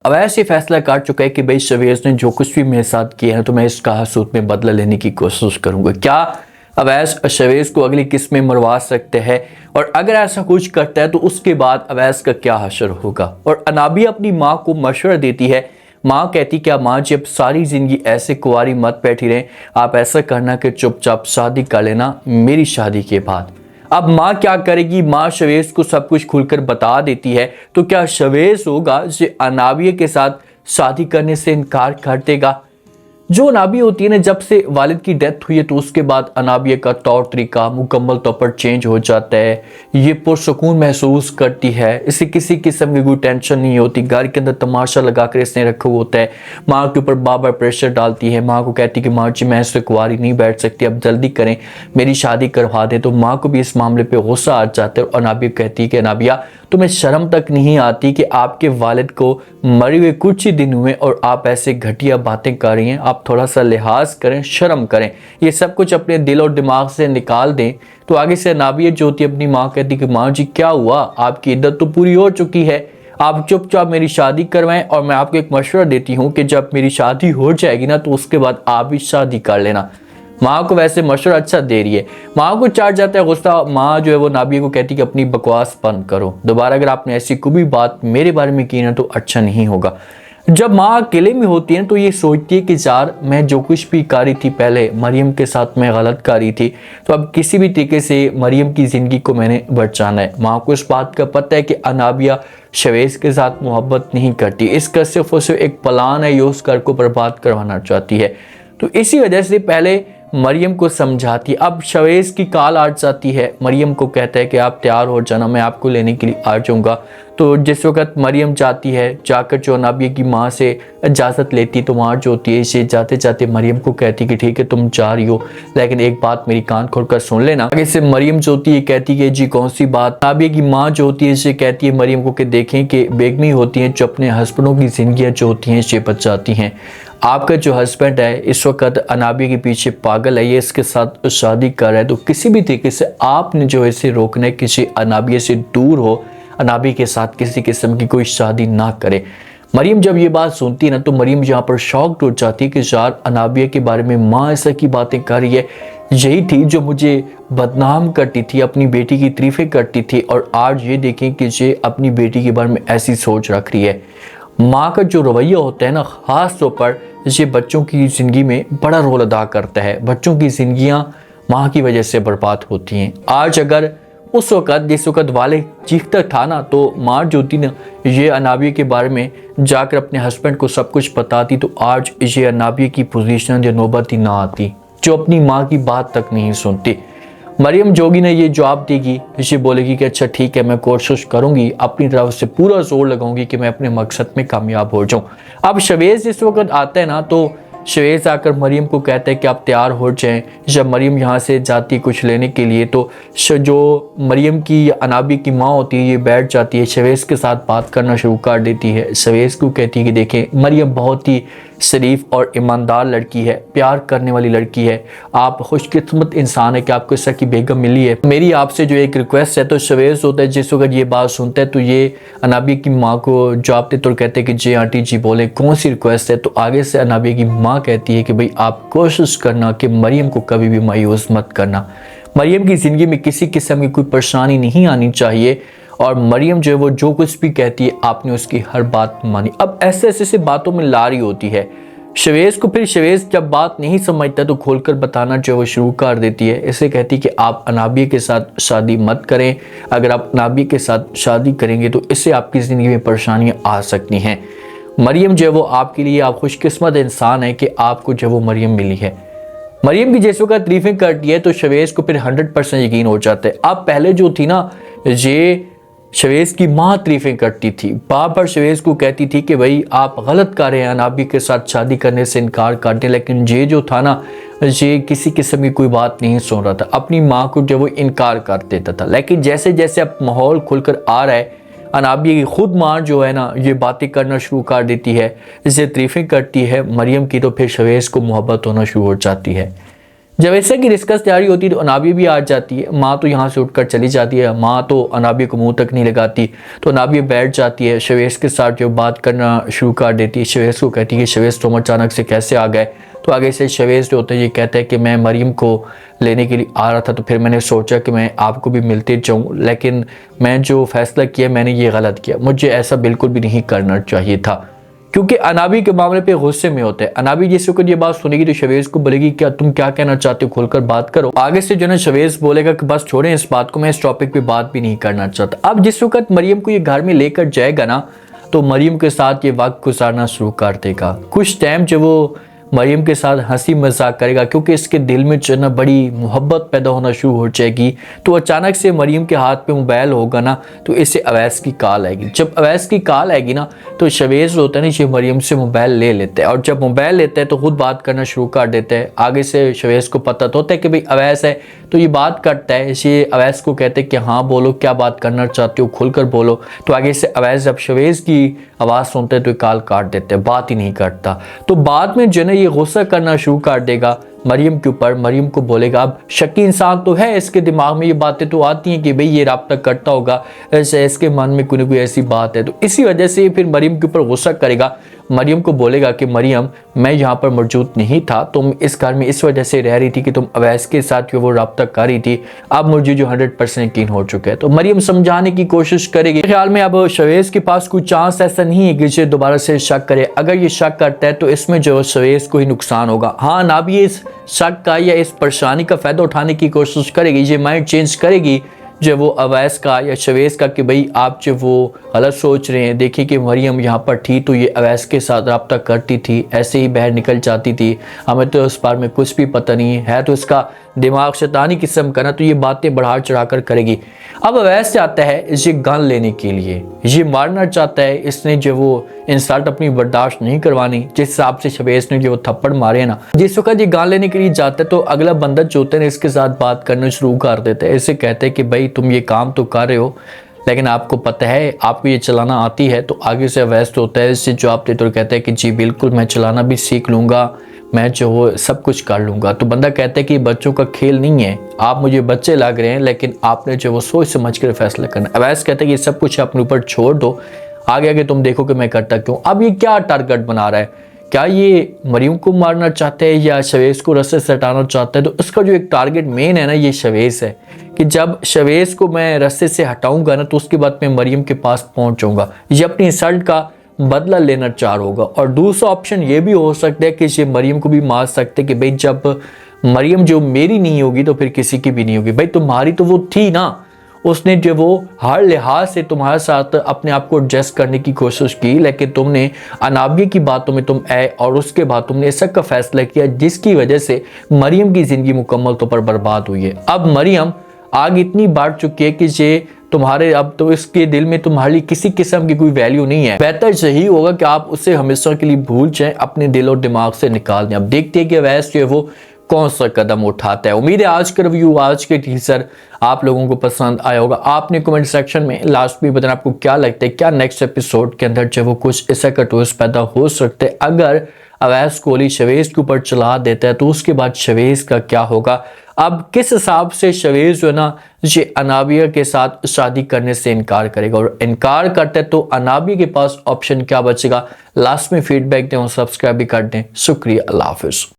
अवैस ये फैसला कर चुका है कि भाई शवेज ने जो कुछ भी मेरे साथ किया है तो मैं इसका हसूत में बदला लेने की कोशिश करूंगा। क्या अवैस शवेज को अगली किस्त में मरवा सकते हैं? और अगर ऐसा कुछ करता है तो उसके बाद अवैस का क्या हशर होगा? और अनाबिया अपनी माँ को मशवरा देती है। माँ कहती क्या माँ जी अब सारी जिंदगी ऐसे कुंवारी मत बैठी रहें, आप ऐसा करना कि चुपचाप शादी कर लेना मेरी शादी के बाद। अब माँ क्या करेगी? माँ शवेज को सब कुछ खुलकर बता देती है। तो क्या शवेज होगा जो अनाबिया के साथ शादी करने से इनकार कर देगा? जो अनाबिया होती है ना, जब से वालिद की डेथ हुई है तो उसके बाद अनाबिया का तौर तरीका मुकम्मल तौर पर चेंज हो जाता है। ये पुरसकून महसूस करती है, इसे किसी किस्म की कोई टेंशन नहीं होती। घर के अंदर तमाशा लगा कर इसने रखा होता है। माँ के ऊपर बार बार प्रेशर डालती है। माँ को कहती है कि माँ जी मैं इससे कुंवारी नहीं बैठ सकती, अब जल्दी करें मेरी शादी करवा दें। तो माँ को भी इस मामले पर गुस्सा आ जाता है और अनाबिया कहती है कि अनाबिया तुम्हें शर्म तक नहीं आती कि आपके वालिद को मरे हुए कुछ ही दिन हुए और आप ऐसे घटिया बातें कर रही हैं। आप थोड़ा सा लिहाज करें, शर्म करें, ये सब कुछ अपने दिल और दिमाग से निकाल दें। तो आगे से अनाबिया जो होती है अपनी माँ कहती कि माँ जी क्या हुआ, आपकी इद्दत तो पूरी हो चुकी है, आप चुपचाप मेरी शादी करवाएं। और मैं आपको एक मशवरा देती हूँ कि जब मेरी शादी हो जाएगी ना तो उसके बाद आप भी शादी कर लेना। माँ को वैसे मशवरा अच्छा दे रही है। माँ को चाट जाता है गुस्सा। माँ जो है वो नाबिया को कहती कि अपनी बकवास बंद करो, दोबारा अगर आपने ऐसी कोई भी बात मेरे बारे में की ना तो अच्छा नहीं होगा। जब माँ अकेले में होती है तो ये सोचती है कि यार मैं जो कुछ भी कर रही थी पहले मरियम के साथ मैं गलत कर रही थी, तो अब किसी भी तरीके से मरियम की ज़िंदगी को मैंने बचाना है। माँ को इस बात का पता है कि अनाबिया शवेज के साथ मोहब्बत नहीं करती, इसका सिर्फ और सिर्फ एक प्लान है, ये उस घर को बर्बाद करवाना चाहती है। तो इसी वजह से पहले मरियम को समझाती। अब शवेज की कॉल आ जाती है, मरियम को कहता है कि आप तैयार हो जाना, मैं आपको लेने के लिए आ जाऊंगा। तो जिस वक्त मरियम जाती है, जाकर जो नाबिया की माँ से इजाज़त लेती तो वहाँ जो होती है इसे जाते जाते मरियम को कहती कि ठीक है तुम जा रही हो, लेकिन एक बात मेरी कान खोल कर सुन लेना। आगे से मरियम जो होती है कहती कि जी कौन सी बात? नाबिया की माँ जो होती है इसे कहती है मरियम को कि देखें कि बेगमी होती हैं जो अपने हस्बैंडों की ज़िंदगियाँ जो होती हैं ये बचाती हैं। आपका जो हस्बैंड है इस वक्त अनाबिया के पीछे पागल है, ये इसके साथ शादी कर रहा है, तो किसी भी तरीके से आपने जो इसे रोकना है, किसी अनाबिया से दूर हो, अनाबिया के साथ किसी किस्म की कोई शादी ना करे। मरियम जब ये बात सुनती है ना तो मरियम यहाँ पर शॉक्ड हो जाती है कि यार अनाबिया के बारे में माँ ऐसा की बातें कर रही है, यही थी जो मुझे बदनाम करती थी, अपनी बेटी की तारीफें करती थी, और आज ये देखें कि ये अपनी बेटी के बारे में ऐसी सोच रख रही है। माँ का जो रवैया होता है ना, ख़ास तौर पर ये बच्चों की ज़िंदगी में बड़ा रोल अदा करता है। बच्चों की ज़िंदगियाँ माँ की वजह से बर्बाद होती हैं। आज अगर उस वक़्त जिस वक़्त वाले चीखता था ना तो माँ जो थी ना ये अनाबिया के बारे में जाकर अपने हस्बैंड को सब कुछ बताती, तो आज ये अनाबिया की पोजीशन या नौबत ही ना आती, जो अपनी माँ की बात तक नहीं सुनती। मरियम जोगी ने ये जवाब देगी, इसे बोलेगी कि अच्छा ठीक है मैं कोशिश करूंगी, अपनी तरफ से पूरा जोर लगाऊंगी कि मैं अपने मकसद में कामयाब हो जाऊं। अब शवेज इस वक्त आता है ना तो शवेज आकर मरियम को कहता है कि आप तैयार हो जाएं। जब मरियम यहाँ से जाती है कुछ लेने के लिए तो जो मरियम की अनाबी की माँ होती है ये बैठ जाती है, शवेज के साथ बात करना शुरू कर देती है। शवेज को कहती है कि देखें मरियम बहुत ही शरीफ और ईमानदार लड़की है, प्यार करने वाली लड़की है, आप खुशकिस्मत इंसान है कि आपको इस तरह की बेगम मिली है। मेरी आपसे जो एक रिक्वेस्ट है। तो शवेज होता है जिस वक्त ये बात सुनता है तो ये अनाबिया की माँ को जवाब देते और कहते हैं कि जी आंटी जी बोले कौन सी रिक्वेस्ट है? तो आगे से अनाबिया की माँ कहती है कि भाई आप कोशिश करना कि मरियम को कभी भी मायूस मत करना, मरियम की ज़िंदगी में किसी किस्म की कोई परेशानी नहीं आनी चाहिए, और मरियम जो है वो जो कुछ भी कहती है आपने उसकी हर बात मानी। अब ऐसे ऐसे बातों में ला रही होती है शवेज को। फिर शवेज जब बात नहीं समझता तो खोलकर बताना जो है वो शुरू कर देती है। इसे कहती है कि आप अनाबिया के साथ शादी मत करें, अगर आप अनाबिया के साथ शादी करेंगे तो इससे आपकी ज़िंदगी में परेशानियाँ आ सकती हैं। मरियम जो है वो आपके लिए आप खुशकिस्मत इंसान है कि आपको जो है वो मरियम मिली है। मरियम की जैसे का तारीफें करती है तो शवेज को फिर 100% यकीन हो जाता है। अब पहले जो थी ना ये शवेज की माँ तारीफें करती थी, बार बार शवेज को कहती थी कि भाई आप गलत कर रहे हैं, अनाबिया के साथ शादी करने से इनकार कर दें, लेकिन ये जो था ना ये किसी किस्म की कोई बात नहीं सुन रहा था, अपनी माँ को जो वो इनकार कर देता था। लेकिन जैसे जैसे अब माहौल खुलकर आ रहा है अनाबिया की खुद माँ जो है ना ये बातें करना शुरू कर देती है, इसे तारीफें करती है मरियम की, तो फिर शवेज को मोहब्बत होना शुरू हो जाती है। जब ऐसे की डिस्कस तैयारी होती है तो अनाबिया भी आ जाती है। माँ तो यहाँ से उठकर चली जाती है, माँ तो अनाबिया को मुंह तक नहीं लगाती, तो अनाबिया बैठ जाती है, शवेस के साथ जो बात करना शुरू कर देती है। शवेस को कहती है शवेस तुम अचानक से कैसे आ गए। तो आगे से शवेस जो होता है ये कहता है कि मैं मरियम को लेने के लिए आ रहा था, तो फिर मैंने सोचा कि मैं आपको भी मिलते जाऊँ, लेकिन मैं जो फैसला किया मैंने ये गलत किया, मुझे ऐसा बिल्कुल भी नहीं करना चाहिए था। क्योंकि अनाबी के मामले पे गुस्से में होते हैं। अनाबी जिस वक्त ये बात सुनेगी तो शवेज को बोलेगी क्या तुम क्या कहना चाहते हो, खुलकर बात करो। आगे से जो है शवेज बोलेगा कि बस छोड़ें इस बात को, मैं इस टॉपिक पे बात भी नहीं करना चाहता। अब जिस वक्त मरियम को ये घर में लेकर जाएगा ना, तो मरियम के साथ ये वक्त गुजारना शुरू कर देगा। कुछ टाइम जो वो मरियम के साथ हंसी मजाक करेगा, क्योंकि इसके दिल में जो है ना बड़ी मोहब्बत पैदा होना शुरू हो जाएगी। तो अचानक से मरियम के हाथ पे मोबाइल होगा ना, तो इससे अवैस की कॉल आएगी। जब अवैस की कॉल आएगी ना, तो शवेज होता है ना ये मरियम से मोबाइल ले लेते हैं, और जब मोबाइल लेते हैं तो खुद बात करना शुरू कर देते हैं। आगे से शवेज को पता तो होता है कि भाई अवैस है, तो ये बात करता है। ये अवैस को कहते हैं कि हाँ बोलो, क्या बात करना चाहते हो, खुलकर बोलो। तो आगे से अवैस जब शवेज की आवाज़ सुनते हैं तो कॉल काट देते हैं, बात ही नहीं करता। तो बाद में जो है ये गुस्सा करना शुरू कर देगा मरियम के ऊपर। मरियम को बोलेगा, अब शकी इंसान तो है, इसके दिमाग में ये बातें तो आती हैं कि भाई ये राब्ता करता होगा, ऐसे इसके मन में कोई ना कोई ऐसी बात है। तो इसी वजह से फिर मरियम के ऊपर गुस्सा करेगा। मरियम को बोलेगा कि मरियम मैं यहाँ पर मौजूद नहीं था, तुम इस घर में इस वजह से रह रही थी कि तुम अवैस के साथ जो वो राब्ता कर रही थी, अब मुझे जो 100% यकीन हो चुका है। तो मरियम समझाने की कोशिश करेगी। ख्याल में अब शवेज के पास कोई चांस ऐसा नहीं है कि इसे दोबारा से शक करे। अगर ये शक करता है तो इसमें जो शवेज को ही नुकसान होगा। हाँ ना भी इस शक का या इस परेशानी का फ़ायदा उठाने की कोशिश करेगी, ये माइंड चेंज करेगी जो वो अवैस का या शवेज का कि भाई आप जो वो गलत सोच रहे हैं। देखिए कि मरियम यहाँ पर थी तो ये अवैस के साथ रब्ता करती थी, ऐसे ही बाहर निकल जाती थी, हमें तो इस बारे में कुछ भी पता नहीं है। तो इसका दिमाग शैतानी किस्म का ना, तो ये बातें बढ़ा चढ़ा कर करेगी। अब अवैस चाहता है ये गन लेने के लिए, ये मारना चाहता है। इसने जो वो इंसल्ट अपनी बर्दाश्त नहीं करवानी, जिस हिसाब से शवेज ने जो थप्पड़ मारे ना, जिस वक्त ये गन लेने के लिए जाता है तो अगला बंदा जो होता है इसके साथ बात करना शुरू कर देता है। इसे कहते हैं कि भाई तुम ये काम तो कर रहे हो, लेकिन आपको पता है आपको ये चलाना आती है। तो आगे से अवैस होता है इससे जवाब देते और कहता है कि जी बिल्कुल मैं चलाना भी सीख लूँगा, मैं जो वो सब कुछ कर लूँगा। तो बंदा कहता है कि बच्चों का खेल नहीं है, आप मुझे बच्चे लग रहे हैं, लेकिन आपने जो वो सोच समझ कर फैसला करना। अवैस कहता है कि सब कुछ अपने ऊपर छोड़ दो, आगे आगे तुम देखो कि मैं करता क्यों। अब ये क्या टारगेट बना रहा है, क्या ये मरियम को मारना चाहते हैं या शवेज को रस्ते से हटाना चाहता है। तो उसका जो एक टारगेट मेन है ना, ये शवेज है कि जब शवेज को मैं रस्ते से हटाऊंगा ना, तो उसके बाद मैं मरियम के पास पहुंच जाऊंगा। ये अपनी इंसल्ट का बदला लेना चाह रहा होगा। और दूसरा ऑप्शन ये भी हो सकता है कि ये मरियम को भी मार सकते कि भाई जब मरियम जो मेरी नहीं होगी तो फिर किसी की भी नहीं होगी। भाई तुम्हारी तो वो थी ना, उसने जो वो हर लिहाज से तुम्हारे साथ अपने आप को एडजस्ट करने की कोशिश की, लेकिन तुमने अनाबिया की बातों में तुम आए और उसके बाद तुमने ऐसा का फैसला किया जिसकी वजह से मरियम की ज़िंदगी मुकम्मल तौर पर बर्बाद हुई है। अब मरियम आग इतनी बढ़ चुकी है कि ये तुम्हारे, अब तो इसके दिल में तुम्हारी किसी किस्म की कोई वैल्यू नहीं है। बेहतर यही होगा कि आप उसे हमेशा के लिए भूल जाएं, अपने दिल और दिमाग से निकाल दें। अब देखते हैं कि अवैस जो है वो कौन सा कदम उठाता है। उम्मीद है आज का रिव्यू, आज के टीजर आप लोगों को पसंद आया होगा। आपने कमेंट सेक्शन में लास्ट में बताना आपको क्या लगता है, क्या नेक्स्ट एपिसोड के अंदर जो वो कुछ ऐसा का ट्विस्ट पैदा हो सकते हैं। अगर अवैस कोहली शवेज के ऊपर चला देता है तो उसके बाद शवेज का क्या होगा। अब किस हिसाब से शवेज जो है ना ये अनाबिया के साथ शादी करने से इनकार करेगा, और इनकार करता है तो अनाबिया के पास ऑप्शन क्या बचेगा। लास्ट में फीडबैक दें और सब्सक्राइब भी कर दें। शुक्रिया, अल्लाह हाफिज़।